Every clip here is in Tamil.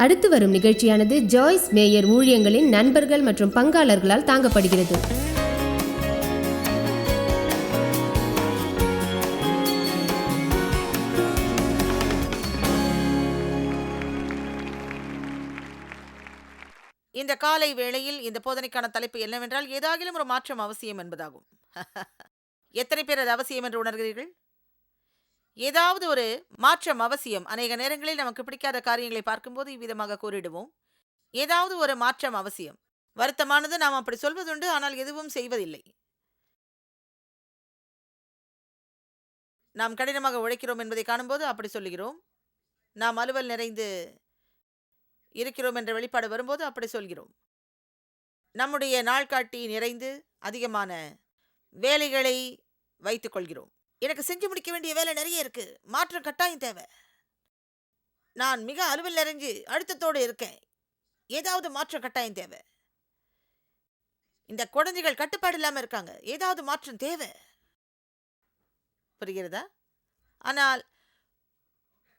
அடுத்து வரும் நிகழ்ச்சியானது ஜாய்ஸ் மேயர் ஊழியங்களின் நண்பர்கள் மற்றும் பங்காளர்களால் தாங்கப்படுகிறது. இந்த காலை வேளையில் இந்த போதனைக்கான தலைப்பு என்னவென்றால், ஏதாகிலும் ஒரு மாற்றம் அவசியம் என்பதாகும். எத்தனை பேர் அது அவசியம் என்று உணர்கிறீர்கள்? ஏதாவது ஒரு மாற்றம் அவசியம். அநேக நேரங்களில் நமக்கு பிடிக்காத காரியங்களை பார்க்கும்போது இவ்விதமாக கூறிடுவோம், ஏதாவது ஒரு மாற்றம் அவசியம். வருத்தமானது, நாம் அப்படி சொல்வதுண்டு, ஆனால் எதுவும் செய்வதில்லை. நாம் கடினமாக உழைக்கிறோம் என்பதை காணும்போது அப்படி சொல்லுகிறோம். நாம் அலுவல் நிறைந்து இருக்கிறோம் என்ற வெளிப்பாடு வரும்போது அப்படி சொல்கிறோம். நம்முடைய நாள்காட்டி நிறைந்து அதிகமான வேலைகளை வைத்துக் கொள்கிறோம். எனக்கு செஞ்சு முடிக்க வேண்டிய வேலை நிறைய இருக்கு, மாற்றம் கட்டாயம் தேவை, நான் மிக அலுவல் நிறைஞ்சு அழுத்தத்தோடு இருக்கேன், ஏதாவது மாற்றம் கட்டாயம் தேவை. இந்த குழந்தைகள் கட்டுப்பாடு இல்லாமல் இருக்காங்க, ஏதாவது மாற்றம் தேவை. புரிகிறதா? ஆனால்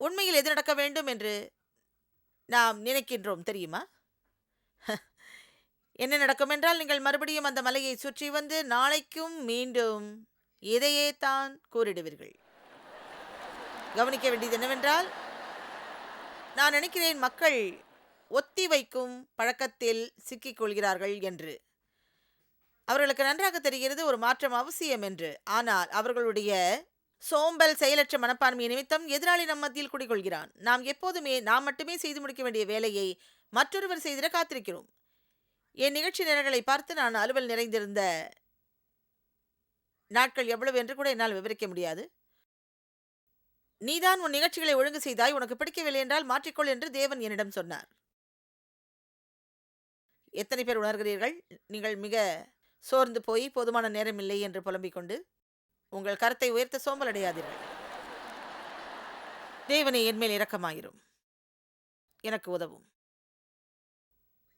உண்மையில் எது நடக்க வேண்டும் என்று நாம் நினைக்கின்றோம் தெரியுமா? என்ன நடக்கும் என்றால், நீங்கள் மறுபடியும் அந்த மலையை சுற்றி வந்து நாளைக்கும் மீண்டும் இதையே தான் கூறிடுவீர்கள். கவனிக்க வேண்டியது என்னவென்றால், நான் நினைக்கிறேன் மக்கள் ஒத்தி வைக்கும் பழக்கத்தில் சிக்கிக் கொள்கிறார்கள் என்று. அவர்களுக்கு நன்றாக தெரிகிறது ஒரு மாற்றம் அவசியம் என்று. ஆனால் அவர்களுடைய சோம்பல், செயலற்ற மனப்பான்மை நிமித்தம் எதிராளி நம் மத்தியில் குடிகொள்கிறான். நாம் எப்போதுமே நாம் மட்டுமே செய்து முடிக்க வேண்டிய வேலையை மற்றொருவர் செய்திட காத்திருக்கிறோம். என் நிகழ்ச்சி நேரங்களை பார்த்து நான் அலுவல் நிறைந்திருந்த நாட்கள் எவ்வளவு என்று கூட என்னால் விவரிக்க முடியாது. நீதான் உன் நிகழ்ச்சிகளை ஒழுங்கு செய்தாய், உனக்கு பிடிக்கவில்லை என்றால் மாற்றிக்கொள் என்று தேவன் என்னிடம் சொன்னார். எத்தனை பேர் உணர்கிறீர்கள்? நீங்கள் மிக சோர்ந்து போய் போதுமான நேரம் இல்லை என்று புலம்பிக் கொண்டு உங்கள் கரத்தை உயர்த்த சோம்பல் அடையாதீர்கள். தேவனே, என்மேல் இரக்கமாயிரும், எனக்கு உதவும்.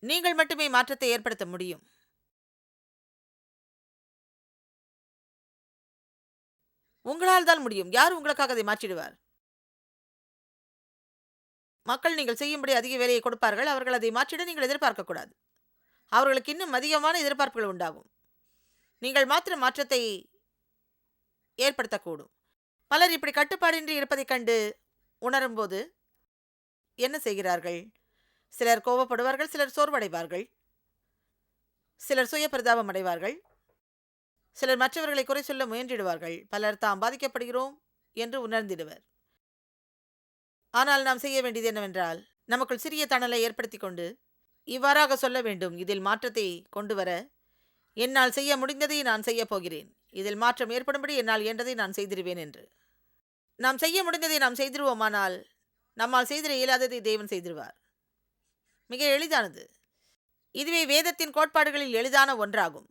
நீங்கள் மட்டுமே மாற்றத்தை ஏற்படுத்த முடியும். உங்களால் தான் முடியும். யார் உங்களுக்காக அதை மாற்றிடுவார்? மக்கள் நீங்கள் செய்யும்படி அதிக வேலையை கொடுப்பார்கள். அவர்கள் அதை மாற்றிட நீங்கள் எதிர்பார்க்க கூடாது. அவர்களுக்கு இன்னும் அதிகமான எதிர்பார்ப்புகள் உண்டாகும். நீங்கள் மாத்திர மாற்றத்தை ஏற்படுத்தக்கூடும். பலர் இப்படி கட்டுப்பாடின்றி இருப்பதைக் கண்டு உணரும்போது என்ன செய்கிறார்கள்? சிலர் கோபப்படுவார்கள், சிலர் சோர்வடைவார்கள், சிலர் சுய பிரதாபம் அடைவார்கள், சிலர் மற்றவர்களை குறை சொல்ல முயன்றிடுவார்கள், பலர் தாம் பாதிக்கப்படுகிறோம் என்று உணர்ந்திடுவர். ஆனால் நாம் செய்ய வேண்டியது என்னவென்றால், நமக்குள் சிறிய தணலை ஏற்படுத்தி கொண்டு இவ்வாறாக சொல்ல வேண்டும், இதில் மாற்றத்தை கொண்டு வர என்னால் செய்ய முடிந்ததை நான் செய்ய போகிறேன், இதில் மாற்றம் ஏற்படும்படி என்னால் இயன்றதை நான் செய்திருவேன் என்று. நாம் செய்ய முடிந்ததை நாம் செய்திருவோமானால் நம்மால் செய்திட இயலாததை தேவன் செய்திருவார். மிக எளிதானது. இதுவே வேதத்தின் கோட்பாடுகளில் எளிதான ஒன்றாகும்.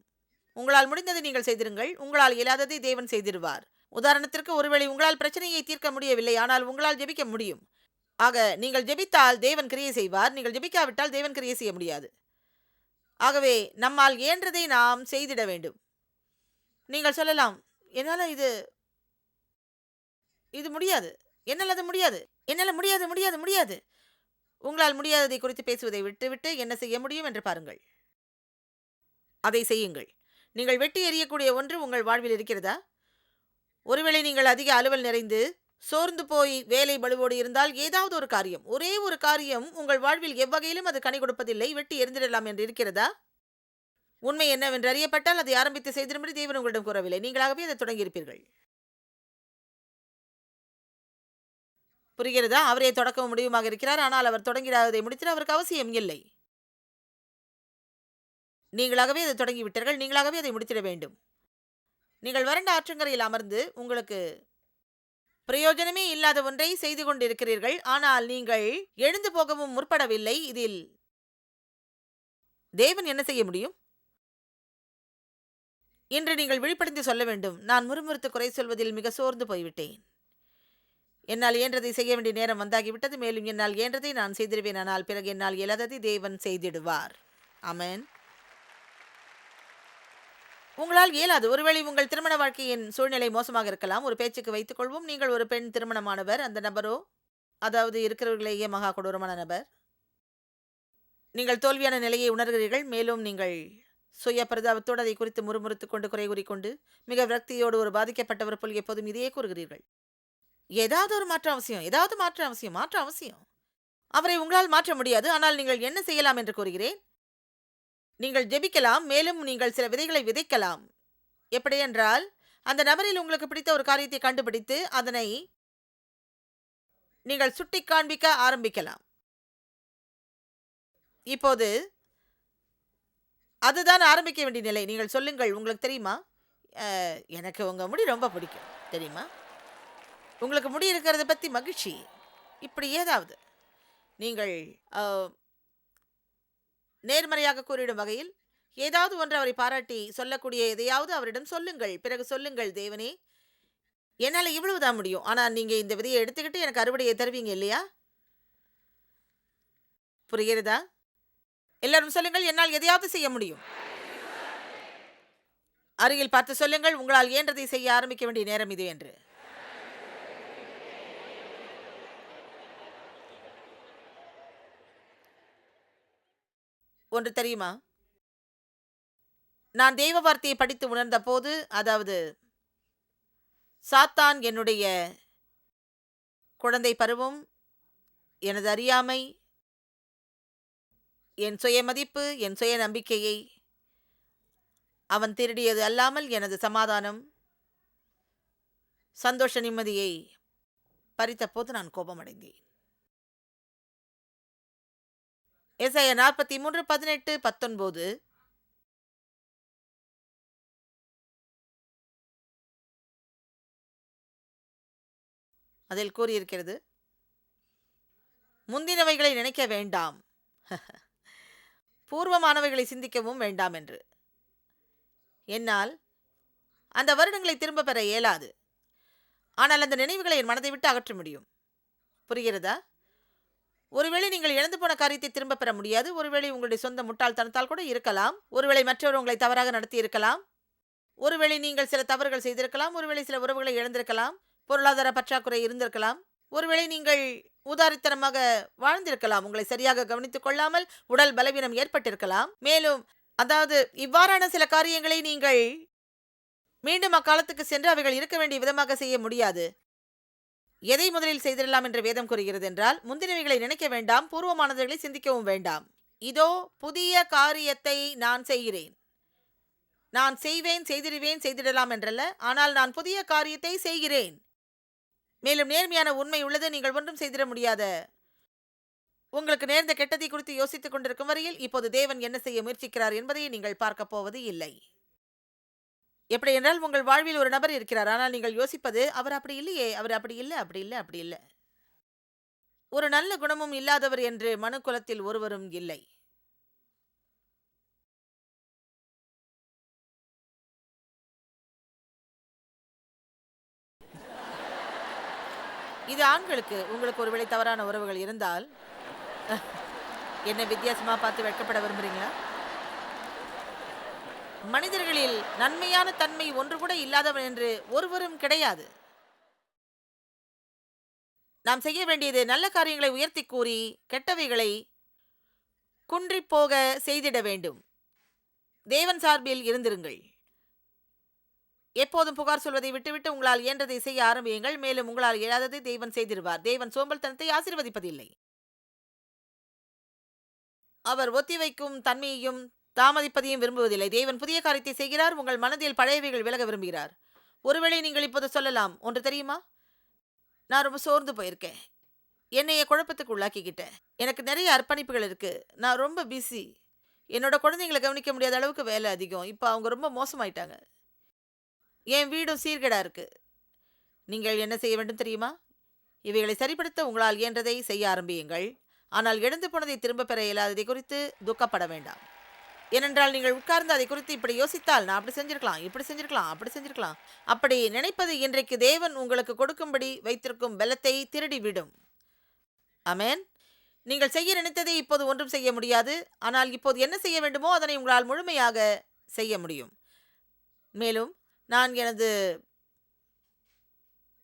உங்களால் முடிந்ததை நீங்கள் செய்திருங்கள், உங்களால் இயலாததை தேவன் செய்திருவார். உதாரணத்திற்கு, ஒருவேளை உங்களால் பிரச்சனையை தீர்க்க முடியவில்லை, ஆனால் உங்களால் ஜெபிக்க முடியும். ஆக நீங்கள் ஜெபித்தால் தேவன் கிரியை செய்வார், நீங்கள் ஜெபிக்காவிட்டால் தேவன் கிரியை செய்ய முடியாது. ஆகவே நம்மால் இயன்றதை நாம் செய்திட வேண்டும். நீங்கள் சொல்லலாம், என்னால் இது முடியாது, என்னால் அது முடியாது, என்னால் முடியாது முடியாது முடியாது. உங்களால் முடியாததை குறித்து பேசுவதை விட்டுவிட்டு என்ன செய்ய முடியும் என்று பாருங்கள், அதை செய்யுங்கள். நீங்கள் வெட்டி எறியக்கூடிய ஒன்று உங்கள் வாழ்வில் இருக்கிறதா? ஒருவேளை நீங்கள் அதிக அலுவல் நிறைந்து சோர்ந்து போய் வேலை பளுவோடு இருந்தால், ஏதாவது ஒரு காரியம், ஒரே ஒரு காரியம் உங்கள் வாழ்வில் எவ்வகையிலும் அது கனி கொடுப்பதில்லை, வெட்டி எறிந்திடலாம் என்று இருக்கிறதா? உண்மை என்னவென்று அறியப்பட்டால் அதை ஆரம்பித்து செய்திரும்படி தேவன் உங்களிடம் கூறவில்லை, நீங்களாகவே அதை தொடங்கியிருப்பீர்கள். புரிகிறதா? அவரே தொடக்கவும் முடிவுமாக இருக்கிறார், ஆனால் அவர் தொடங்கிறாததை முடித்திட அவருக்கு அவசியம் இல்லை. நீங்களாகவே அதை தொடங்கிவிட்டீர்கள், நீங்களாகவே அதை முடித்திட வேண்டும். நீங்கள் வறண்ட ஆற்றங்கரையில் அமர்ந்து உங்களுக்கு பிரயோஜனமே இல்லாத ஒன்றை செய்து கொண்டிருக்கிறீர்கள், ஆனால் நீங்கள் எழுந்து போகவும் முற்படவில்லை. இதில் தேவன் என்ன செய்ய முடியும்? இன்று நீங்கள் விழிப்படைந்து சொல்ல வேண்டும், நான் முறுமுறுத்து குறை சொல்வதில் மிக சோர்ந்து போய்விட்டேன், என்னால் இயன்றதை செய்ய வேண்டிய நேரம் வந்தாகிவிட்டது, மேலும் என்னால் இயன்றதை நான் செய்திருவேன், ஆனால் பிறகு என்னால் இயலாததை தேவன் செய்திடுவார். ஆமென். உங்களால் இயலாது. ஒருவேளை உங்கள் திருமண வாழ்க்கையின் சூழ்நிலை மோசமாக இருக்கலாம். ஒரு பேச்சுக்கு வைத்துக் கொள்வோம், நீங்கள் ஒரு பெண் திருமணமானவர், அந்த நபரோ, அதாவது இருக்கிறவர்களேயே மகா கொடூரமான நபர், நீங்கள் தோல்வியான நிலையை உணர்கிறீர்கள். மேலும் நீங்கள் சுய பரிதாபத்தோடு அதை குறித்து முறுமுறுத்துக் கொண்டு குறை கூறிக்கொண்டு மிக விரக்தியோடு ஒரு பாதிக்கப்பட்டவர் போல் எப்போதும் இதையே கூறுகிறீர்கள். ஏதாவது ஒரு மாற்றம் அவசியம், ஏதாவது மாற்றம் அவசியம், மாற்றம் அவசியம். அவரை உங்களால் மாற்ற முடியாது. ஆனால் நீங்கள் என்ன செய்யலாம் என்று கூறுகிறேன். நீங்கள் ஜெபிக்கலாம். மேலும் நீங்கள் சில விதைகளை விதைக்கலாம். எப்படி என்றால், அந்த நபரில் உங்களுக்கு பிடித்த ஒரு காரியத்தை கண்டுபிடித்து அதனை நீங்கள் சுட்டி காண்பிக்க ஆரம்பிக்கலாம். இப்போது அதுதான் ஆரம்பிக்க வேண்டிய நிலை. நீங்கள் சொல்லுங்கள், உங்களுக்கு தெரியுமா, எனக்கு உங்க முடி ரொம்ப பிடிக்கும் தெரியுமா, உங்களுக்கு முடி இருக்கிறத பத்தி மகிழ்ச்சி, இப்படி ஏதாவது நீங்கள் நேர்மறையாக கூறிடும் வகையில் ஏதாவது ஒன்று அவரை பாராட்டி சொல்லக்கூடிய எதையாவது அவரிடம் சொல்லுங்கள். பிறகு சொல்லுங்கள், தேவனே, என்னால் இவ்வளவுதான் முடியும். ஆனால் நீங்க இந்த விதையை எடுத்துக்கிட்டு எனக்கு அறுவடையை தருவீங்க இல்லையா? புரிகிறதா? எல்லாரும் சொல்லுங்கள், என்னால் எதையாவது செய்ய முடியும். அருகில் பார்த்து சொல்லுங்கள், உங்களால் இயன்றதை செய்ய ஆரம்பிக்க வேண்டிய நேரம் இது என்று. ஒன்று தெரியுமா, நான் தெய்வ வார்த்தையை படித்து உணர்ந்த போது, அதாவது சாத்தான் என்னுடைய குழந்தை பருவம், எனது அறியாமை, என் சுய மதிப்பு, என் சுய நம்பிக்கையை அவன் திருடியது அல்லாமல் எனது சமாதானம், சந்தோஷ நிம்மதியை பறித்த போது நான் கோபமடைந்தேன். ஏசாயா 43:18-19 அதில் கூறியிருக்கிறது, முந்தினவைகளை நினைக்க வேண்டாம், பூர்வமானவைகளை சிந்திக்கவும் வேண்டாம் என்று. என்னால் அந்த வருடங்களை திரும்ப பெற இயலாது. ஆனால் அந்த நினைவுகளை என் மனதை விட்டு அகற்ற முடியும். புரிகிறதா? ஒருவேளை நீங்கள் இழந்து போன காரியத்தை திரும்ப பெற முடியாது. ஒருவேளை உங்களுடைய சொந்த முட்டாள்தனத்தால் கூட இருக்கலாம். ஒருவேளை மற்றவர் உங்களை தவறாக நடத்தி இருக்கலாம். ஒருவேளை நீங்கள் சில தவறுகள் செய்திருக்கலாம். ஒருவேளை சில உறவுகளை இழந்திருக்கலாம். பொருளாதார பற்றாக்குறை இருந்திருக்கலாம். ஒருவேளை நீங்கள் உதாரித்தனமாக வாழ்ந்திருக்கலாம். உங்களை சரியாக கவனித்துக் கொள்ளாமல் உடல் பலவீனம் ஏற்பட்டிருக்கலாம். மேலும் அதாவது இவ்வாறான சில காரியங்களை நீங்கள் மீண்டும் அக்காலத்துக்கு சென்று அவைகள் இருக்க வேண்டிய விதமாக செய்ய முடியாது. எதை முதலில் செய்திடலாம் என்று வேதம் கூறுகிறது என்றால், முந்தினவைகளை நினைக்க வேண்டாம், பூர்வமானவர்களை சிந்திக்கவும் வேண்டாம். இதோ புதிய காரியத்தை நான் செய்கிறேன். நான் செய்வேன், செய்திடுவேன், செய்திடலாம் என்றல்ல, ஆனால் நான் புதிய காரியத்தை செய்கிறேன். மேலும் நேர்மையான உண்மை உள்ளது. நீங்கள் ஒன்றும் செய்திட முடியாத உங்களுக்கு நேர்ந்த கெட்டதை குறித்து யோசித்துக் கொண்டிருக்கும் வரையில் இப்போது தேவன் என்ன செய்ய முயற்சிக்கிறார் என்பதை நீங்கள் பார்க்க போவது இல்லை. எப்படி என்றால், உங்கள் வாழ்வில் ஒரு நபர் இருக்கிறார். ஆனால் நீங்கள் யோசிப்பது, அவர் அப்படி இல்லையே, அவர் அப்படி இல்லை, அப்படி இல்லை, அப்படி இல்லை. ஒரு நல்ல குணமும் இல்லாதவர் என்று மனு குலத்தில் ஒருவரும் இல்லை. இது ஆண்களுக்கு. உங்களுக்கு ஒருவேளை தவறான உறவுகள் இருந்தால் என்ன வித்தியாசமா பார்த்து வெட்கப்பட விரும்புறீங்களா? மனிதர்களில் நன்மையான தன்மை ஒன்று கூட இல்லாதவன் என்று ஒருவரும் கிடையாது. நாம் செய்ய வேண்டியது நல்ல காரியங்களை உயர்த்தி கூறி கெட்டவைகளை குன்றி போக செய்திட வேண்டும். தேவன் சார்பில் இருந்திருங்கள். எப்போதும் புகார் சொல்வதை விட்டுவிட்டு உங்களால் இயன்றதை செய்ய ஆரம்பியுங்கள். மேலும் உங்களால் இயலாததை தேவன் செய்திருவார். தேவன் சோம்பல்தனத்தை ஆசீர்வதிப்பதில்லை. அவர் ஒத்திவைக்கும் தன்மையையும் தாமதிப்பதையும் விரும்புவதில்லை. தேவன் புதிய காரியத்தை செய்கிறார். உங்கள் மனதில் பழையவைகள் விலக விரும்புகிறார். ஒருவேளை நீங்கள் இப்போது சொல்லலாம், ஒன்று தெரியுமா, நான் ரொம்ப சோர்ந்து போயிருக்கேன், என்னைய குழப்பத்துக்கு உள்ளாக்கிக்கிட்டேன், எனக்கு நிறைய அர்ப்பணிப்புகள் இருக்கு, நான் ரொம்ப பிஸி, என்னோட குழந்தைங்களை கவனிக்க முடியாத அளவுக்கு வேலை அதிகம், இப்போ அவங்க ரொம்ப மோசமாயிட்டாங்க, என் வீடும் சீர்கேடா இருக்கு. நீங்கள் என்ன செய்ய வேண்டும் தெரியுமா? இவைகளை சரிப்படுத்த உங்களால் இயன்றதை செய்ய ஆரம்பியுங்கள். ஆனால் இழந்து போனதை திரும்ப பெற இயலாததை குறித்து துக்கப்பட வேண்டாம். ஏனென்றால் நீங்கள் உட்கார்ந்து அதை குறித்து இப்படி யோசித்தால், நான் அப்படி செஞ்சிருக்கலாம், இப்படி செஞ்சிருக்கலாம், அப்படி செஞ்சிருக்கலாம், அப்படி நினைப்பது இன்றைக்கு தேவன் உங்களுக்கு கொடுக்கும்படி வைத்திருக்கும் பலத்தை திருடிவிடும். ஆமென். நீங்கள் செய்ய நினைத்ததை இப்போது ஒன்றும் செய்ய முடியாது. ஆனால் இப்போது என்ன செய்ய வேண்டுமோ அதனை உங்களால் முழுமையாக செய்ய முடியும். மேலும் நான் எனது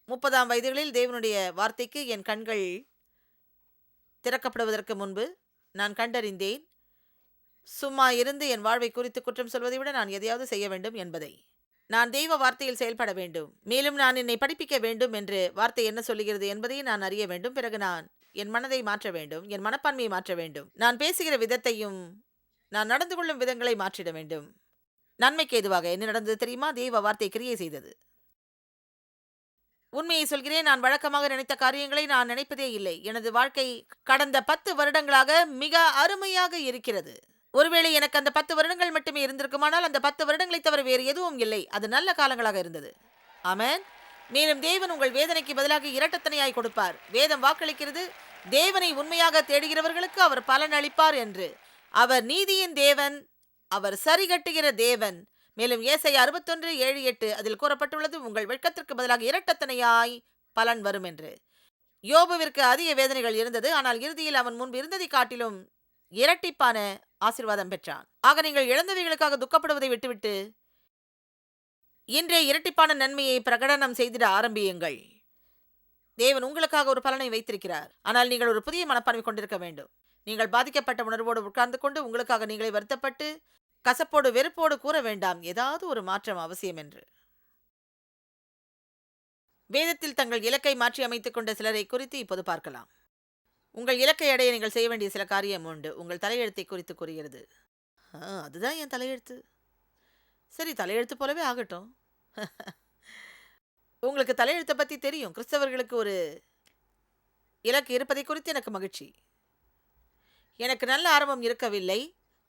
30ஆம் வயதுகளில் தேவனுடைய வார்த்தைக்கு என் கண்கள் திறக்கப்படுவதற்கு முன்பு நான் கண்டறிந்தேன், சும்மா இருந்து என் வாழ்வை குறித்து குற்றம் சொல்வதை விட நான் எதையாவது செய்ய வேண்டும் என்பதை. நான் தெய்வ வார்த்தையில் செயல்பட வேண்டும். மேலும் நான் என்னை படிப்பிக்க வேண்டும் என்று வார்த்தை என்ன சொல்லுகிறது என்பதை நான் அறிய வேண்டும். பிறகு நான் என் மனதை மாற்ற வேண்டும். என் மனப்பான்மையை மாற்ற வேண்டும். நான் பேசுகிற விதத்தையும் நான் நடந்து கொள்ளும் விதங்களை மாற்றிட வேண்டும். நன்மைக்கு எதுவாக என்ன நடந்தது தெரியுமா? தெய்வ வார்த்தை கிரியை செய்தது. உண்மையை சொல்கிறேன், நான் வழக்கமாக நினைத்த காரியங்களை நான் நினைப்பதே இல்லை. எனது வாழ்க்கை கடந்த 10 வருடங்களாக மிக அருமையாக இருக்கிறது. ஒருவேளை எனக்கு அந்த 10 வருடங்கள் மட்டுமே இருந்திருக்குமானால் அந்த 10 வருடங்களை தவிர வேறு எதுவும் இல்லை. அது நல்ல காலங்களாக இருந்தது. ஆமென். மேலும் தேவன் உங்கள் வேதனைக்கு பதிலாக இரட்டத்தனையாய் கொடுப்பார். வேதம் வாக்களிக்கிறது, தேவனை உண்மையாக தேடுகிறவர்களுக்கு அவர் பலன் அளிப்பார் என்று. அவர் நீதியின் தேவன், அவர் சரிகட்டுகிற தேவன். மேலும் ஏசாயா 61:7-8 அதில் கூறப்பட்டுள்ளது, உங்கள் வெட்கத்திற்கு பதிலாக இரட்டத்தனையாய் பலன் வரும் என்று. யோபுவிற்கு அதிக வேதனைகள் இருந்தது, ஆனால் இறுதியில் அவன் முன்பு இருந்ததை காட்டிலும் இரட்டிப்பான ஆசீர்வாதம் பெற்றான். ஆக நீங்கள் இழந்தவைகளுக்காக துக்கப்படுவதை விட்டுவிட்டு இன்றைய இரட்டிப்பான நன்மையை பிரகடனம் செய்திட ஆரம்பியுங்கள். தேவன் உங்களுக்காக ஒரு பலனை வைத்திருக்கிறார். ஆனால் நீங்கள் ஒரு புதிய மனப்பான்மை கொண்டிருக்க வேண்டும். நீங்கள் பாதிக்கப்பட்ட உணர்வோடு உட்கார்ந்து கொண்டு உங்களுக்காக நீங்களே வருத்தப்பட்டு கசப்போடு வெறுப்போடு கூற வேண்டாம், ஏதாவது ஒரு மாற்றம் அவசியம் என்று. வேதத்தில் தங்கள் இலக்கை மாற்றி அமைத்துக் கொண்ட சிலரை குறித்து இப்போது பார்க்கலாம். உங்கள் இலக்கை அடைய நீங்கள் செய்ய வேண்டிய சில காரியம் உண்டு. உங்கள் தலையெழுத்தை குறித்து கூறுகிறது. அதுதான் என் தலையெழுத்து. சரி, தலையெழுத்து போலவே ஆகட்டும். உங்களுக்கு தலையெழுத்தை பற்றி தெரியும். கிறிஸ்தவர்களுக்கு ஒரு இலக்கு இருப்பதை குறித்து எனக்கு மகிழ்ச்சி. எனக்கு நல்ல ஆரம்பம் இருக்கவில்லை,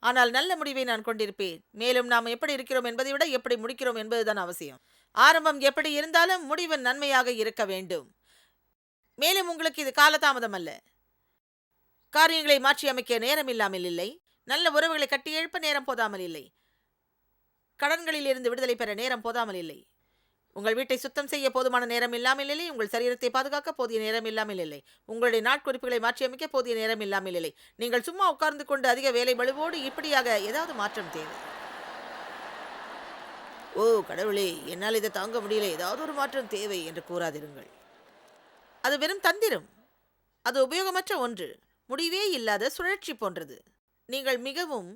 ஆனால் நல்ல முடிவை நான் கொண்டிருப்பேன். மேலும் நாம் எப்படி இருக்கிறோம் என்பதை விட எப்படி முடிக்கிறோம் என்பதுதான் அவசியம். ஆரம்பம் எப்படி இருந்தாலும் முடிவு நன்மையாக இருக்க வேண்டும். மேலும் உங்களுக்கு இது காலதாமதம் அல்ல. காரியங்களை மாற்றி அமைக்க நேரம் இல்லாமல் இல்லை. நல்ல உறவுகளை கட்டி எழுப்ப நேரம் போதாமல் இல்லை. கடன்களில் இருந்து விடுதலை பெற நேரம் போதாமல் இல்லை. உங்கள் வீட்டை சுத்தம் செய்ய போதுமான நேரம் இல்லாமல் இல்லை. உங்கள் சரீரத்தை பாதுகாக்க போதிய நேரம் இல்லாமல் இல்லை. உங்களுடைய நாட்குறிப்புகளை மாற்றி அமைக்க போதிய நேரம் இல்லாமல் இல்லை. நீங்கள் சும்மா உட்கார்ந்து கொண்டு அதிக வேலை பளுவோடு இப்படியாக ஏதாவது மாற்றம் தேவை. ஓ கடவுளே, என்னால் இதை தாங்க முடியல, ஏதாவது ஒரு மாற்றம் தேவை என்று கூறாதிருங்கள். அது வெறும் தந்திரம். அது உபயோகமற்ற ஒன்று, முடிவே இல்லாத சுழற்சி போன்றது. நீங்கள் மிகவும்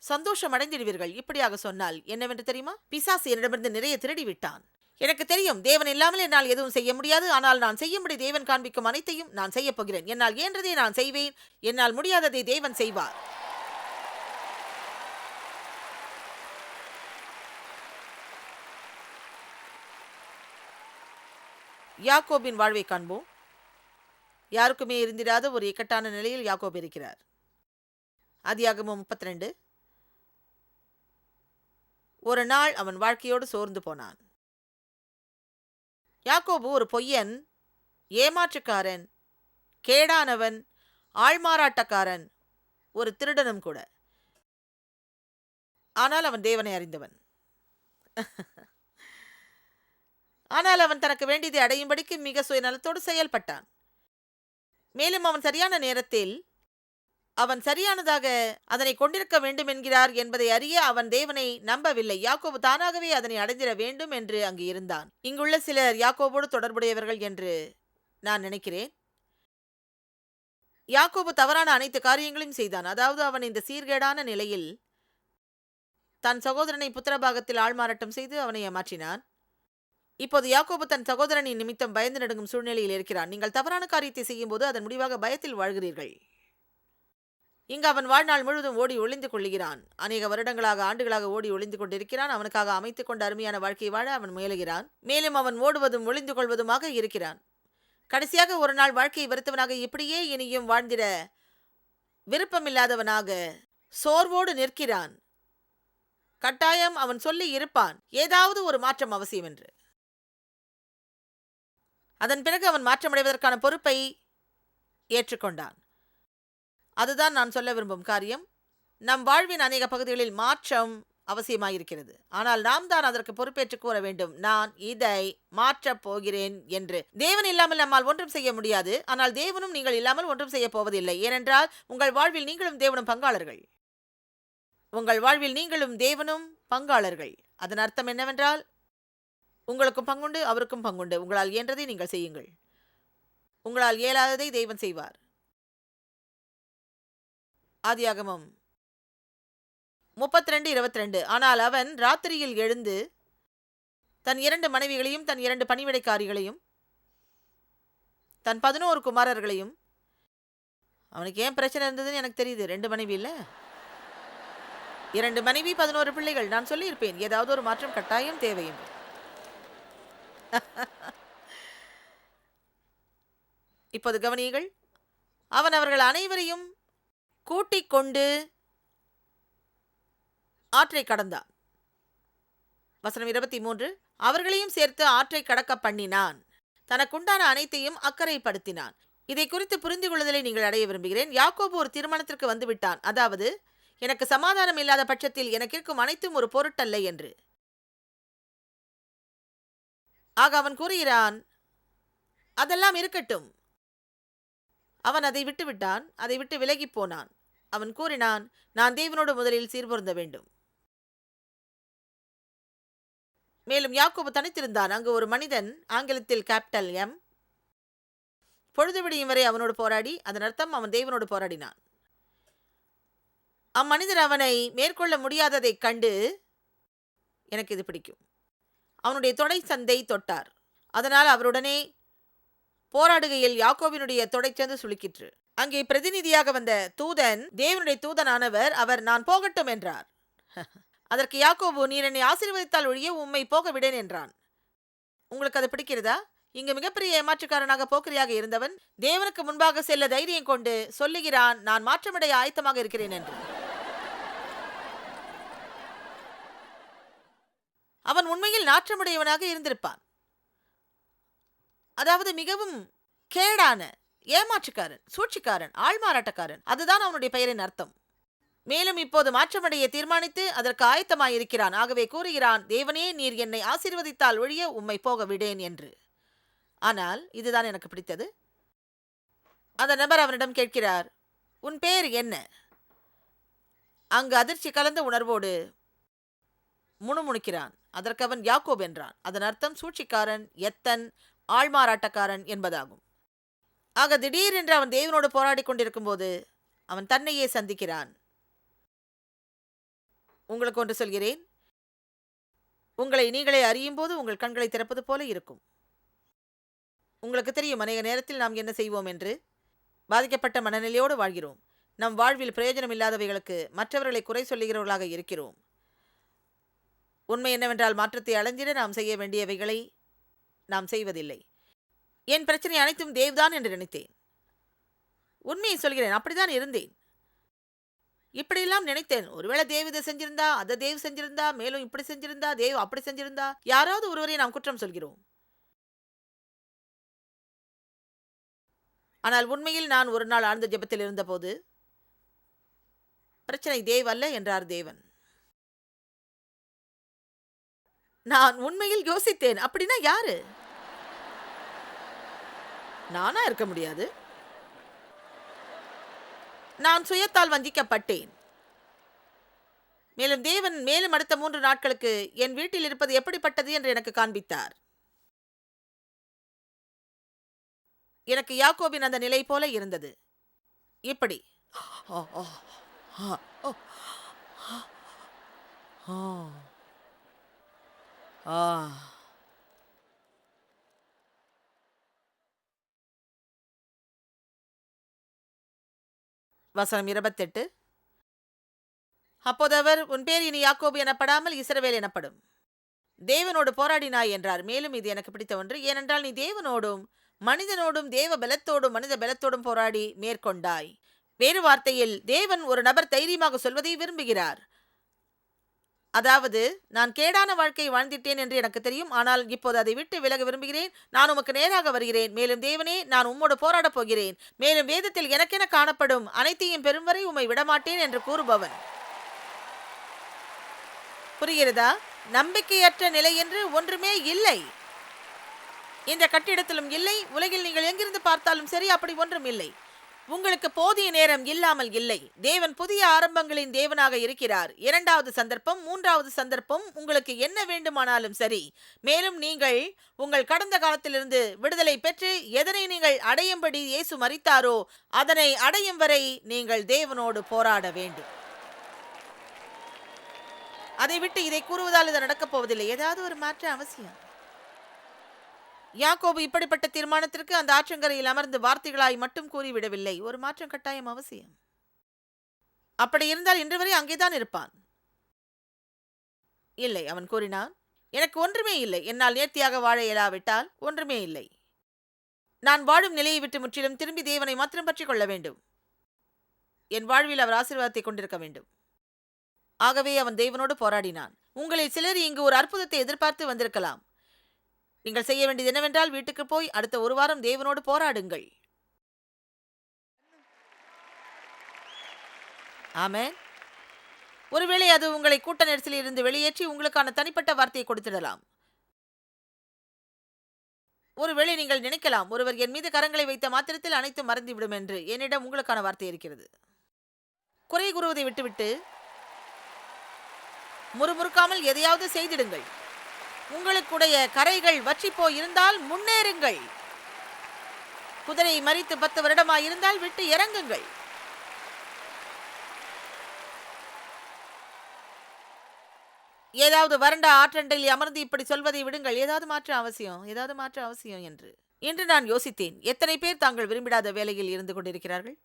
சந்தோஷம் அடைந்திடுவீர்கள் இப்படியாக சொன்னால். என்னவென்று தெரியுமா? பிசாசு என்னிடமிருந்து நிறைய திருடி விட்டான். எனக்கு தெரியும், தேவன் இல்லாமல் என்னால் எதுவும் செய்ய முடியாது. ஆனால் நான் செய்யும்படி தேவன் காண்பிக்கும் அனைத்தையும் நான் செய்ய போகிறேன். என்னால் இயன்றதை நான் செய்வேன். என்னால் முடியாததை தேவன் செய்வார். யாக்கோபின் வாழ்வை காண்போம். யாருக்குமே இருந்திராத ஒரு இக்கட்டான நிலையில் யாக்கோபு இருக்கிறார். ஆதியாகமம் 32. ஒரு நாள் அவன் வாழ்க்கையோடு சோர்ந்து போனான். யாக்கோபு ஒரு பொய்யன், ஏமாற்றுக்காரன், கேடானவன், ஆள்மாறாட்டக்காரன், ஒரு திருடனும் கூட. ஆனால் அவன் தேவனை அறிந்தவன். ஆனால் அவன் தனக்கு வேண்டியதை அடையும்படிக்கு மிக சுயநலத்தோடு செயல்பட்டான். மேலும் அவன் சரியான நேரத்தில் அவன் சரியானதாக அதனை கொண்டிருக்க வேண்டும் என்கிறார் என்பதை அறிய அவன் தேவனை நம்பவில்லை. யாக்கோபு தானாகவே அதனை அடைந்திட வேண்டும் என்று அங்கு இருந்தான். இங்குள்ள சிலர் யாக்கோபோடு தொடர்புடையவர்கள் என்று நான் நினைக்கிறேன். யாக்கோபு தவறான அனைத்து காரியங்களையும் செய்தான். அதாவது அவன் இந்த சீர்கேடான நிலையில் தன் சகோதரனை புத்திரபாகத்தில் ஆள்மாறாட்டம் செய்து அவனை ஏமாற்றினான். இப்போது யாக்கோபு தன் சகோதரனின் நிமித்தம் பயந்து நடுங்கும் சூழ்நிலையில் இருக்கிறான். நீங்கள் தவறான காரியத்தை செய்யும் போது அதன் முடிவாக பயத்தில் வாழ்கிறீர்கள். இங்கு அவன் வாழ்நாள் முழுவதும் ஓடி ஒளிந்து கொள்ளுகிறான். அநேக வருடங்களாக, ஆண்டுகளாக ஓடி ஒளிந்து கொண்டிருக்கிறான். அவனுக்காக அமைத்துக் கொண்ட அருமையான வாழ்க்கை வாழ அவன் முயலுகிறான். மேலும் அவன் ஓடுவதும் ஒளிந்து கொள்வதுமாக இருக்கிறான். கடைசியாக ஒரு நாள் வாழ்க்கையை வெறுத்தவனாக, இப்படியே இனியும் வாழ்ந்திட விருப்பமில்லாதவனாக சோர்வோடு நிற்கிறான். கட்டாயம் அவன் சொல்லி இருப்பான், ஏதாவது ஒரு மாற்றம் அவசியம் என்று. அதன் பிறகு அவன் மாற்றமடைவதற்கான பொறுப்பை ஏற்றுக்கொண்டான். அதுதான் நான் சொல்ல விரும்பும் காரியம். நம் வாழ்வின் அநேக பகுதிகளில் மாற்றம் அவசியமாயிருக்கிறது. ஆனால் நாம் தான் அதற்கு பொறுப்பேற்று கூற வேண்டும், நான் இதை மாற்றப் போகிறேன் என்று. தேவன் இல்லாமல் நம்மால் ஒன்றும் செய்ய முடியாது. ஆனால் தேவனும் நீங்கள் இல்லாமல் ஒன்றும் செய்ய போவதில்லை. ஏனென்றால் உங்கள் வாழ்வில் நீங்களும் தேவனும் பங்காளர்கள். உங்கள் வாழ்வில் நீங்களும் தேவனும் பங்காளர்கள். அதன் அர்த்தம் என்னவென்றால், உங்களுக்கும் பங்குண்டு, அவருக்கும் பங்குண்டு. உங்களால் இயன்றதை நீங்கள் செய்யுங்கள். உங்களால் இயலாததை தேவன் செய்வார். ஆதியாகமம் 32:22. ஆனால் அவன் ராத்திரியில் எழுந்து தன் 2 மனைவிகளையும் தன் 2 பணிவிடைக்காரிகளையும் தன் 11 குமாரர்களையும், அவனுக்கு ஏன் பிரச்சனை இருந்ததுன்னு எனக்கு தெரியுது. 2 மனைவி இல்ல, 2 மனைவி 11 பிள்ளைகள். நான் சொல்லியிருப்பேன், ஏதாவது ஒரு மாற்றம் கட்டாயம் தேவை என்று. இப்போது கவனியுங்கள். அவன் அவர்கள் அனைவரையும் கூட்டிக் கொண்டு ஆற்றை கடந்தான். வசனம் 23. அவர்களையும் சேர்த்து ஆற்றை கடக்க பண்ணினான், தனக்குண்டான அனைத்தையும் அக்கறைப்படுத்தினான். இதை குறித்து புரிந்து கொள்ளுதலை நீங்கள் அடைய விரும்புகிறேன். யாக்கோபு ஒரு தீர்மானத்திற்கு வந்து விட்டான். அதாவது, எனக்கு சமாதானம் இல்லாத பட்சத்தில் எனக்கு இருக்கும் அனைத்தும் ஒரு பொருட்டல்ல என்று. ஆக அவன் கூறுகிறான், அதெல்லாம் இருக்கட்டும். அவன் அதை விட்டு விட்டான், அதை விட்டு விலகி போனான். அவன் கூறினான், நான் தேவனோடு முதலில் சீர்பொருந்த வேண்டும். மேலும் யாக்கோபு தனித்திருந்தான். அங்கு ஒரு மனிதன், ஆங்கிலத்தில் கேபிட்டல் எம், பொழுது விடியும் வரை அவனோடு போராடி, அதன் அர்த்தம் அவன் தேவனோடு போராடினான். அம்மனிதர் அவனை மேற்கொள்ள முடியாததைக் கண்டு, எனக்கு இது பிடிக்கும், அவனுடைய தொடை சந்தை தொட்டார். அதனால் அவருடனே போராடுகையில் யாக்கோபினுடைய தொடைச்சந்து சுளுக்கிற்று. அங்கே பிரதிநிதியாக வந்த தூதன், தேவனுடைய தூதனானவர், அவர் நான் போகட்டும் என்றார். அதற்கு யாக்கோபு, நீர் என்னை ஆசீர்வதித்தால் ஒழிய உம்மை போக விடேன் என்றான். உங்களுக்கு அது பிடிக்கிறதா? இங்கு மிகப்பெரிய ஏமாற்றுக்காரனாக போக்கிரியாக இருந்தவன் தேவனுக்கு முன்பாக செல்ல தைரியம் கொண்டு சொல்லுகிறான், நான் மாற்றமடைய ஆயத்தமாக இருக்கிறேன் என்று. அவன் உண்மையில் நாற்றமுடையவனாக இருந்திருப்பான். அதாவது மிகவும் கேடான ஏமாற்றுக்காரன், சூழ்ச்சிக்காரன், ஆள்மாறாட்டக்காரன். அதுதான் அவனுடைய பெயரின் அர்த்தம். மேலும் இப்போது மாற்றமடைய தீர்மானித்து அதற்கு ஆயத்தமாயிருக்கிறான். ஆகவே கூறுகிறான், தேவனே, நீர் என்னை ஆசீர்வதித்தால் ஒழிய உம்மை போக விடேன் என்று. ஆனால் இதுதான் எனக்கு பிடித்தது. அந்த நபர் அவனிடம் கேட்கிறார், உன் பெயர் என்ன? அங்கு அதிர்ச்சி கலந்த உணர்வோடு முணுமுணுக்கிறான். அதற்கு அவன் யாக்கோப் என்றான். அதன் அர்த்தம் சூழ்ச்சிக்காரன், எத்தன், ஆள்மாறாட்டக்காரன் என்பதாகும். ஆக திடீரென்று அவன் தேவனோடு போராடி கொண்டிருக்கும் போது அவன் தன்னையே சந்திக்கிறான். உங்களுக்கு ஒன்று சொல்கிறேன், உங்களை நீங்களே அறியும் போது உங்கள் கண்களை திறப்பது போல இருக்கும். உங்களுக்கு தெரியும், அநேக நேரத்தில் நாம் என்ன செய்வோம் என்று. பாதிக்கப்பட்ட மனநிலையோடு வாழ்கிறோம். நம் வாழ்வில் பிரயோஜனம் இல்லாதவைகளுக்கு மற்றவர்களை குறை சொல்லுகிறவர்களாக இருக்கிறோம். உண்மை என்னவென்றால், மாற்றத்தை அடைஞ்சிட நாம் செய்ய வேண்டியவைகளை நாம் செய்வதில்லை. என் பிரச்சனை அனைத்தும் தேவ்தான் என்று நினைத்தேன். உண்மையை சொல்கிறேன், அப்படிதான் இருந்தேன். இப்படியெல்லாம் நினைத்தேன். ஒருவேளை தேவ் இதை செஞ்சிருந்தா, அதை தேவ் செஞ்சிருந்தா, மேலும் இப்படி செஞ்சிருந்தா, தேவ் அப்படி செஞ்சிருந்தா, யாராவது ஒருவரை நாம் குற்றம் சொல்கிறோம். ஆனால் உண்மையில் நான் ஒரு நாள் ஆழ்ந்த ஜெபத்தில் இருந்தபோது, பிரச்சனை தேவ் அல்ல என்றார் தேவன். நான் உண்மையில் யோசித்தேன், அப்படின்னா யாரு? நானா இருக்க முடியாது. நான் சுயத்தால் வஞ்சிக்கப்பட்டேன். மேலும் தேவன் மேலும் அடுத்த 3 நாட்களுக்கு என் வீட்டில் இருப்பது எப்படிப்பட்டது என்று எனக்கு காண்பித்தார். எனக்கு யாக்கோபின் அந்த நிலை போல இருந்தது. இப்படி வசனம் 28. அப்போது அவர், உன் பேர் இனி யாக்கோபு எனப்படாமல் இஸ்ரவேல் எனப்படும். தேவனோடு போராடினாய் என்றார். மேலும் இது எனக்கு பிடித்த ஒன்று, ஏனென்றால் நீ தேவனோடும் மனிதனோடும் தேவ பலத்தோடும் மனித பலத்தோடும் போராடி மேற்கொண்டாய். வேறு வார்த்தையில், தேவன் ஒரு நபர் தைரியமாக சொல்வதை விரும்புகிறார். அதாவது, நான் கேடான வாழ்க்கை வாழ்ந்திட்டேன் என்று எனக்கு தெரியும், ஆனால் இப்போது அதை விட்டு விலக விரும்புகிறேன். நான் உமக்கு நேராக வருகிறேன். மேலும் தேவனே, நான் உம்மோடு போராடப் போகிறேன். மேலும் வேதத்தில் எனக்கென காணப்படும் அனைத்தையும் பெறும் வரை உம்மை விடமாட்டேன் என்று கூறுபவன். புரிகிறதா? நம்பிக்கையற்ற நிலை என்று ஒன்றுமே இல்லை. இந்த கட்டிடத்திலும் இல்லை, உலகில் நீங்கள் எங்கிருந்து பார்த்தாலும் சரி, அப்படி ஒன்றும் இல்லை. உங்களுக்கு போதிய நேரம் இல்லாமல் இல்லை. தேவன் புதிய ஆரம்பங்களின் தேவனாக இருக்கிறார். 2வது சந்தர்ப்பம், 3வது சந்தர்ப்பம், உங்களுக்கு என்ன வேண்டுமானாலும் சரி. மேலும் நீங்கள் உங்கள் கடந்த காலத்திலிருந்து விடுதலை பெற்று எதனை நீங்கள் அடையும்படி இயேசு மரித்தாரோ அதனை அடையும் வரை நீங்கள் தேவனோடு போராட வேண்டும். அதை விட்டு இதை கூறுவதால் இது நடக்கப் போவதில்லை. ஏதாவது ஒரு மாற்றம் அவசியம். யாக்கோபு இப்படிப்பட்ட தீர்மானத்திற்கு அந்த ஆற்றங்கரையில் அமர்ந்து வார்த்தைகளாய் மட்டும் கூறிவிடவில்லை. ஒரு மாற்றம் கட்டாயம் அவசியம். அப்படி இருந்தால் இன்று வரை அங்கேதான் இருப்பான். இல்லை, அவன் கூறினான், எனக்கு ஒன்றுமே இல்லை. என்னால் நேர்த்தியாக வாழ இயலாவிட்டால் ஒன்றுமே இல்லை. நான் வாழும் நிலையை விட்டு முற்றிலும் திரும்பி தேவனை மாத்திரம் பற்றிக் கொள்ள வேண்டும். என் வாழ்வில் அவர் ஆசீர்வாதத்தை கொண்டிருக்க வேண்டும். ஆகவே அவன் தேவனோடு போராடினான். உங்களில் சிலர் இங்கு ஒரு அற்புதத்தை எதிர்பார்த்து வந்திருக்கலாம். நீங்கள் செய்ய வேண்டியது என்னவென்றால், வீட்டுக்கு போய் அடுத்த ஒரு வாரம் தேவனோடு போராடுங்கள். ஆமென். ஒருவேளை அது உங்களை கூட்ட நெரிசலில் இருந்து வெளியேற்றி உங்களுக்கான தனிப்பட்ட வார்த்தையை கொடுத்திடலாம். ஒருவேளை நீங்கள் நினைக்கலாம், ஒருவர் என் மீது கரங்களை வைத்த மாத்திரத்தில் அனைத்தும் மறந்துவிடும் என்று. என்னிடம் உங்களுக்கான வார்த்தை இருக்கிறது. குறை கூறுவதை விட்டுவிட்டு முறுமுறுக்காமல் எதையாவது செய்திடுங்கள். உங்களுக்குடைய கரைகள் வற்றிப்போய் இருந்தால் முன்னேறுங்கள். குதிரை மரித்து 10 வருடமாய் இருந்தால் விட்டு இறங்குங்கள். ஏதாவது வறண்ட ஆற்றண்டில் அமர்ந்து இப்படி சொல்வதை விடுங்கள். ஏதாவது மாற்றம் அவசியம், ஏதாவது மாற்றம் அவசியம் என்று. இன்று நான் யோசித்தேன், எத்தனை பேர் தாங்கள் விரும்பிடாத வேலையில் இருந்து கொண்டிருக்கிறார்கள்.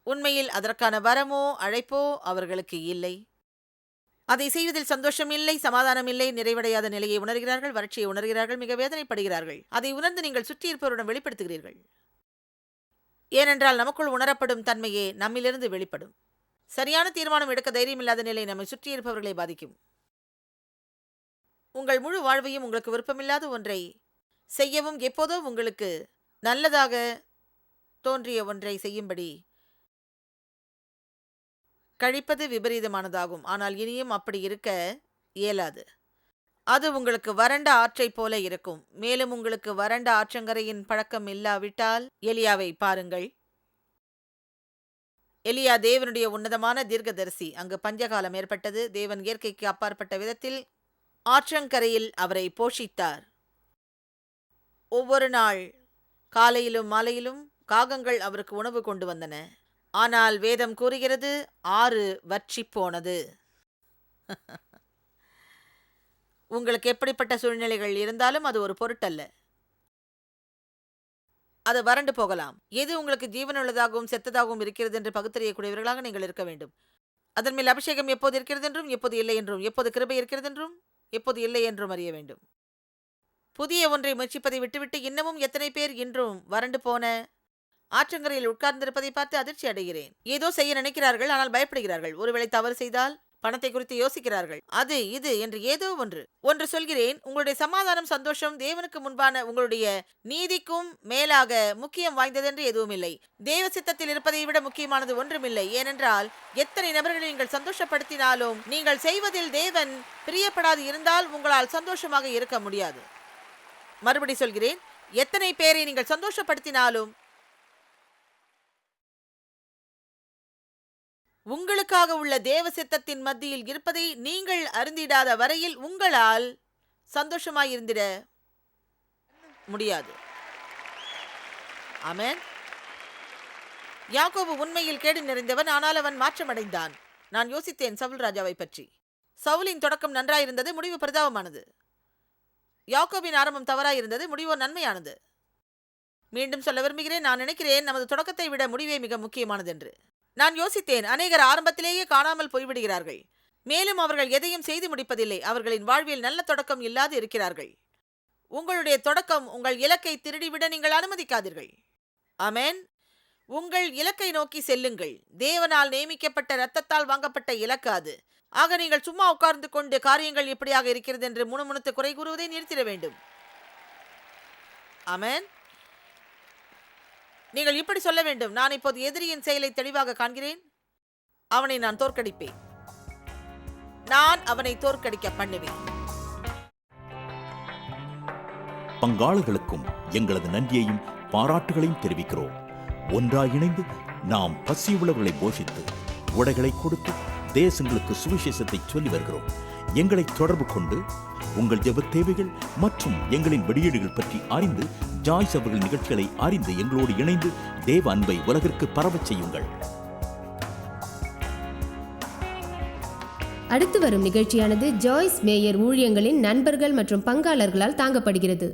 உண்மையில் அதற்கான வரமோ அழைப்போ அவர்களுக்கு இல்லை. அதை செய்வதில் சந்தோஷம் இல்லை, சமாதானம் இல்லை, நிறைவடையாத நிலையை உணர்கிறார்கள், வறட்சியை உணர்கிறார்கள், மிக வேதனைப்படுகிறார்கள். அதை உணர்ந்து நீங்கள் சுற்றியிருப்பவருடன் வெளிப்படுத்துகிறீர்கள். ஏனென்றால் நமக்குள் உணரப்படும் தன்மையே நம்மிலிருந்து வெளிப்படும். சரியான தீர்மானம் எடுக்க தைரியமில்லாத நிலை நம்மை சுற்றியிருப்பவர்களை பாதிக்கும். உங்கள் முழு வாழ்வையும் உங்களுக்கு விருப்பமில்லாத ஒன்றை செய்யவும், எப்போதோ உங்களுக்கு நல்லதாக தோன்றிய ஒன்றை செய்யும்படி கழிப்பது விபரீதமானதாகும். ஆனால் இனியும் அப்படி இருக்க இயலாது. அது உங்களுக்கு வறண்ட ஆற்றைப் போல இருக்கும். மேலும் உங்களுக்கு வறண்ட ஆற்றங்கரையின் பழக்கம் இல்லாவிட்டால் எலியாவை பாருங்கள். எலியா தேவனுடைய உன்னதமான தீர்க்கதரிசி. அங்கு பஞ்சகாலம் ஏற்பட்டது. தேவன் இயற்கைக்கு அப்பாற்பட்ட விதத்தில் ஆற்றங்கரையில் அவரை போஷித்தார். ஒவ்வொரு நாள் காலையிலும் மாலையிலும் காகங்கள் அவருக்கு உணவு கொண்டு வந்தன. ஆனால் வேதம் கூறுகிறது, ஆறு வற்றி போனது. உங்களுக்கு எப்படிப்பட்ட சூழ்நிலைகள் இருந்தாலும் அது ஒரு பொருட்டல்ல. அது வறண்டு போகலாம். எது உங்களுக்கு ஜீவனுள்ளதாகவும் செத்ததாகவும் இருக்கிறது என்று பகுத்தறியக்கூடியவர்களாக நீங்கள் இருக்க வேண்டும். அதன் மேல் அபிஷேகம் எப்போது இருக்கிறது என்றும் எப்போது இல்லை என்றும், எப்போது கிருபை இருக்கிறது என்றும் எப்போது இல்லை என்றும் அறிய வேண்டும். புதிய ஒன்றை முயற்சிப்பதை விட்டுவிட்டு இன்னமும் எத்தனை பேர் இன்றும் வறண்டு போன ஆற்றங்கரையில் உட்கார்ந்திருப்பதை பார்த்து அதிர்ச்சி அடைகிறேன். ஏதோ செய்ய நினைக்கிறார்கள், ஆனால் பயப்படுகிறார்கள். ஒருவேளை தவறு செய்தால் பணத்தை குறித்து யோசிக்கிறார்கள். அது இது என்று ஏதோ ஒன்று சொல்கிறேன். உங்களுடைய சமாதானம், சந்தோஷம் தேவனுக்கு முன்பான உங்களுடைய நீதிக்கும் மேலாக முக்கியம் வாய்ந்ததென்று எதுவும் இல்லை. தேவ சித்தத்தில் இருப்பதை விட முக்கியமானது ஒன்றுமில்லை. ஏனென்றால் எத்தனை நபர்களை நீங்கள் சந்தோஷப்படுத்தினாலும் நீங்கள் செய்வதில் தேவன் பிரியப்படாது இருந்தால் உங்களால் சந்தோஷமாக இருக்க முடியாது. மறுபடி சொல்கிறேன், எத்தனை பேரை நீங்கள் சந்தோஷப்படுத்தினாலும் உங்களுக்காக உள்ள தேவ சித்தத்தின் மத்தியில் இருப்பதை நீங்கள் அறிந்திடாத வரையில் உங்களால் சந்தோஷமாயிருந்திட முடியாது. ஆமென். யாக்கோபு உண்மையில் கேடு நிறைந்தவன், ஆனால் அவன் மாற்றமடைந்தான். நான் யோசித்தேன் சவுல் ராஜாவை பற்றி. சவுலின் தொடக்கம் நன்றாயிருந்தது, முடிவு பரிதாபமானது. யாக்கோபின் ஆரம்பம் தவறாயிருந்தது, முடிவோ நன்மையானது. மீண்டும் சொல்ல விரும்புகிறேன், நான் நினைக்கிறேன் நமது தொடக்கத்தை விட முடிவே மிக முக்கியமானது என்று. நான் யோசித்தேன், அநேகர் ஆரம்பத்திலேயே காணாமல் போய்விடுகிறார்கள். மேலும் அவர்கள் எதையும் செய்து முடிப்பதில்லை. அவர்களின் வாழ்வில் நல்ல தொடக்கம் இல்லாது இருக்கிறார்கள். உங்களுடைய தொடக்கம் உங்கள் இலக்கை திருடிவிட நீங்கள் அனுமதிக்காதீர்கள். ஆமென். உங்கள் இலக்கை நோக்கி செல்லுங்கள். தேவனால் நியமிக்கப்பட்ட இரத்தத்தால் வாங்கப்பட்ட இலக்கு அது. ஆக நீங்கள் சும்மா உட்கார்ந்து கொண்டு காரியங்கள் இப்படியாக இருக்கிறது என்று முணுமுணுத்து குறை கூறுவதை நிறுத்திட வேண்டும். ஆமென். நீங்கள் இப்படி சொல்ல வேண்டும், நான் இப்போது எதிரியின் செயலை தெளிவாக காண்கிறேன். அவனை நான் தோற்கடிப்பேன். நான் அவனை தோற்கடிக்க பண்ணுவேன். பங்காளர்களுக்கும் எங்களது நன்றியையும் பாராட்டுகளையும் தெரிவிக்கிறோம். ஒன்றாய் இணைந்து நாம் பசியுள்ளவர்களை போஷித்து உடைகளை கொடுத்து தேசங்களுக்கு சுவிசேஷத்தை சொல்லி வருகிறோம். எங்களை தொடர்பு கொண்டு உங்கள் ஜெப தேவைகள் மற்றும் எங்களின் வெளியீடுகள் பற்றி அறிந்து ஜாய்ஸ் அவர்கள் நிகழ்ச்சிகளை அறிந்து எங்களோடு இணைந்து தேவ அன்பை உலகிற்கு பரவச் செய்யுங்கள். அடுத்து வரும் நிகழ்ச்சியானது ஜாய்ஸ் மேயர் ஊழியங்களின் நண்பர்கள் மற்றும் பங்காளர்களால் தாங்கப்படுகிறது.